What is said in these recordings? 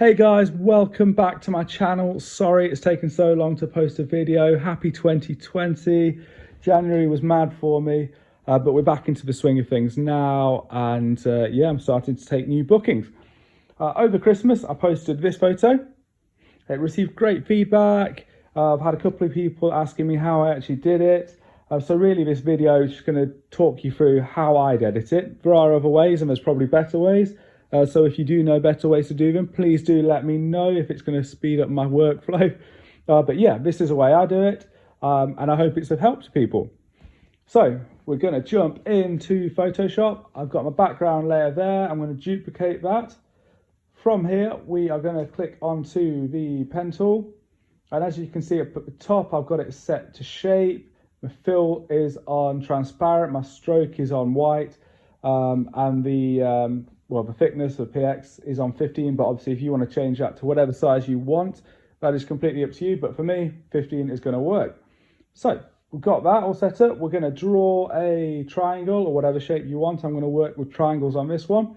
Hey guys, welcome back to my channel. Sorry it's taken so long to post a video. Happy 2020. January was mad for me, but we're back into the swing of things now, and yeah, I'm starting to take new bookings. Over Christmas, I posted this photo. It received great feedback. I've had a couple of people asking me how I actually did it. So really this video is just going to talk you through how I'd edit it. There are other ways and there's probably better ways. So if you do know better ways to do them, please do let me know if it's going to speed up my workflow. But yeah, this is the way I do it, and I hope it's of help to people. So we're going to jump into Photoshop. I've got my background layer there. I'm going to duplicate that. From here, we are going to click onto the pen tool. And as you can see up at the top, I've got it set to shape. My fill is on transparent. My stroke is on white. And the thickness of PX is on 15, but obviously if you want to change that to whatever size you want, that is completely up to you. But for me, 15 is going to work. So we've got that all set up. We're going to draw a triangle or whatever shape you want. I'm going to work with triangles on this one.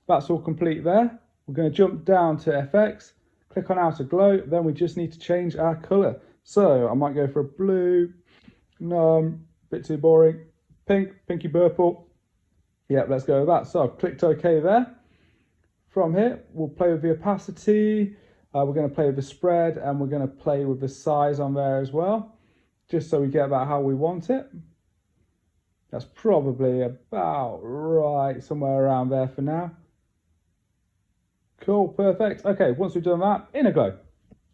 That's all complete there. We're going to jump down to FX, click on outer glow. Then we just need to change our color. So I might go for a blue, bit too boring, pink, pinky purple. Yeah, let's go with that. So I've clicked OK there. From here, we'll play with the opacity. We're going to play with the spread, and we're going to play with the size on there as well, just so we get about how we want it. That's probably about right, somewhere around there for now. Cool, perfect. Okay, once we've done that, inner glow.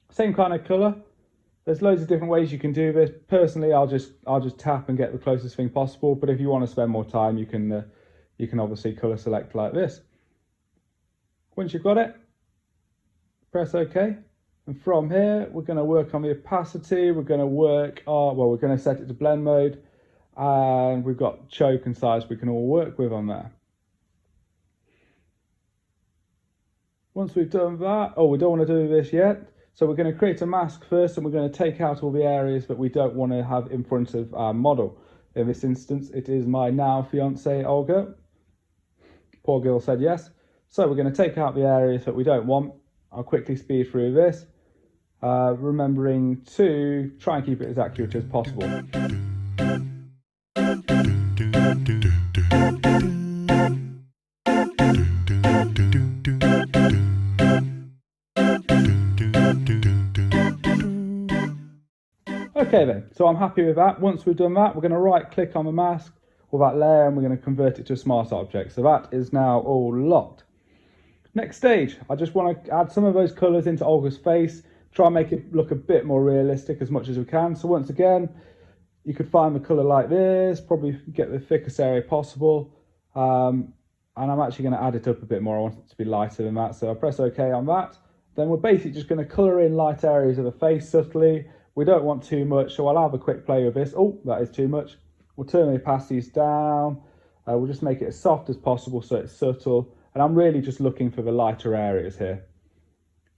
Same kind of color. There's loads of different ways you can do this. Personally, I'll just tap and get the closest thing possible. But if you want to spend more time, you can obviously color select like this. Once you've got it, press OK. And from here, we're going to work on the opacity. We're going to work on, we're going to set it to blend mode. And we've got choke and size we can all work with on there. Once we've done that, we don't want to do this yet. So we're going to create a mask first, and we're going to take out all the areas that we don't want to have in front of our model. In this instance, it is my now fiance, Olga. Poor girl said yes. So we're going to take out the areas that we don't want. I'll quickly speed through this, remembering to try and keep it as accurate as possible. Okay then, so I'm happy with that. Once we've done that, we're going to right click on the mask or that layer, and we're going to convert it to a smart object. So that is now all locked. Next stage, I just want to add some of those colors into Olga's face, try and make it look a bit more realistic as much as we can. So once again, you could find the color like this, probably get the thickest area possible. And I'm actually going to add it up a bit more. I want it to be lighter than that. So I'll press OK on that. Then we're basically just going to color in light areas of the face subtly. We don't want too much, so I'll have a quick play with this. Oh, that is too much. We'll turn the opacities down. We'll just make it as soft as possible so it's subtle. And I'm really just looking for the lighter areas here.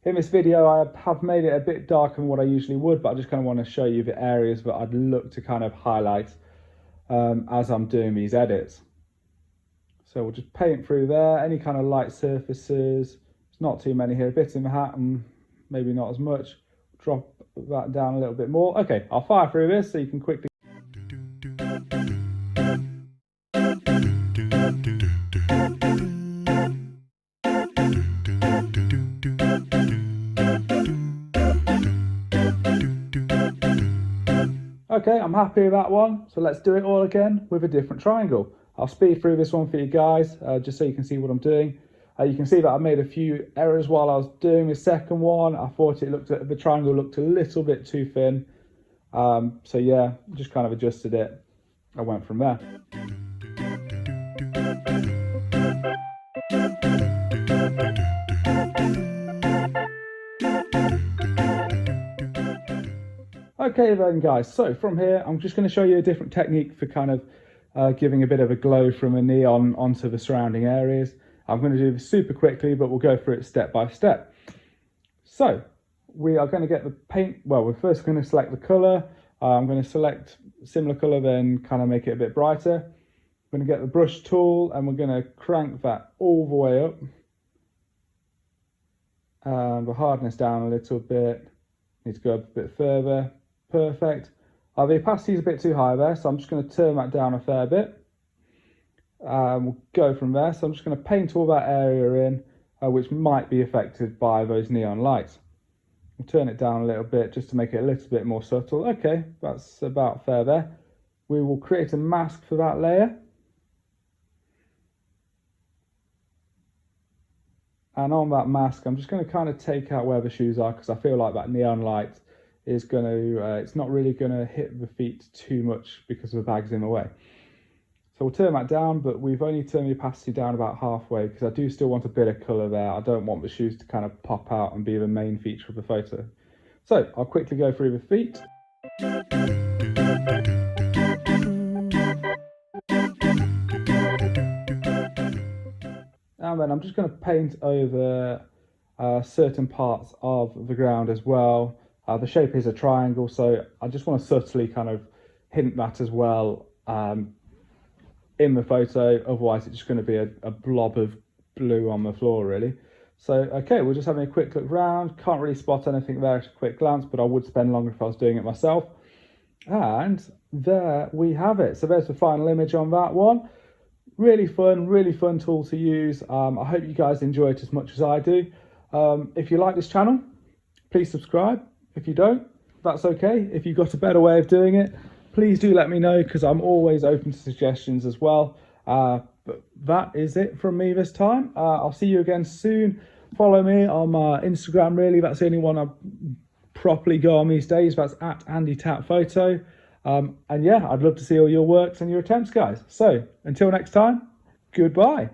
In this video, I have made it a bit darker than what I usually would, but I just kind of want to show you the areas that I'd look to kind of highlight as I'm doing these edits. So we'll just paint through there. Any kind of light surfaces. There's not too many here. A bit in the hat and maybe not as much. Drop that down a little bit more. Okay, I'll fire through this so you can quickly. Okay, I'm happy with that one. So let's do it all again with a different triangle. I'll speed through this one for you guys, just so you can see what I'm doing. You can see that I made a few errors while I was doing the second one. I thought the triangle looked a little bit too thin. So yeah, just kind of adjusted it. I went from there. Okay then guys, so from here, I'm just going to show you a different technique for kind of giving a bit of a glow from a neon onto the surrounding areas. I'm going to do this super quickly, but we'll go through it step by step. So we are going to get the paint. Well, we're first going to select the color. I'm going to select similar color, then kind of make it a bit brighter. We're going to get the brush tool and we're going to crank that all the way up. And we'll harden this down a little bit. Need to go up a bit further. Perfect. The opacity is a bit too high there, so I'm just going to turn that down a fair bit. We'll go from there. So I'm just going to paint all that area in, which might be affected by those neon lights. We'll turn it down a little bit just to make it a little bit more subtle. Okay, that's about fair there. We will create a mask for that layer. And on that mask, I'm just going to kind of take out where the shoes are, because I feel like that neon light is going to, it's not really going to hit the feet too much because the bag's in the way. So we'll turn that down, but we've only turned the opacity down about halfway, because I do still want a bit of colour there. I don't want the shoes to kind of pop out and be the main feature of the photo. So I'll quickly go through the feet. And then I'm just going to paint over certain parts of the ground as well. The shape is a triangle, so I just want to subtly kind of hint that as well in the photo. Otherwise it's just going to be a blob of blue on the floor really. So okay, we're just having a quick look around. Can't really spot anything there at a quick glance, but I would spend longer if I was doing it myself. And there we have it. So there's the final image on that one. Really fun tool to use. I hope you guys enjoy it as much as I do. If you like this channel, please subscribe. If you don't, that's okay. If you've got a better way of doing it, please do let me know, because I'm always open to suggestions as well. But that is it from me this time. I'll see you again soon. Follow me on my Instagram, really. That's the only one I properly go on these days. That's at AndyTapPhoto. And yeah, I'd love to see all your works and your attempts, guys. So until next time, goodbye.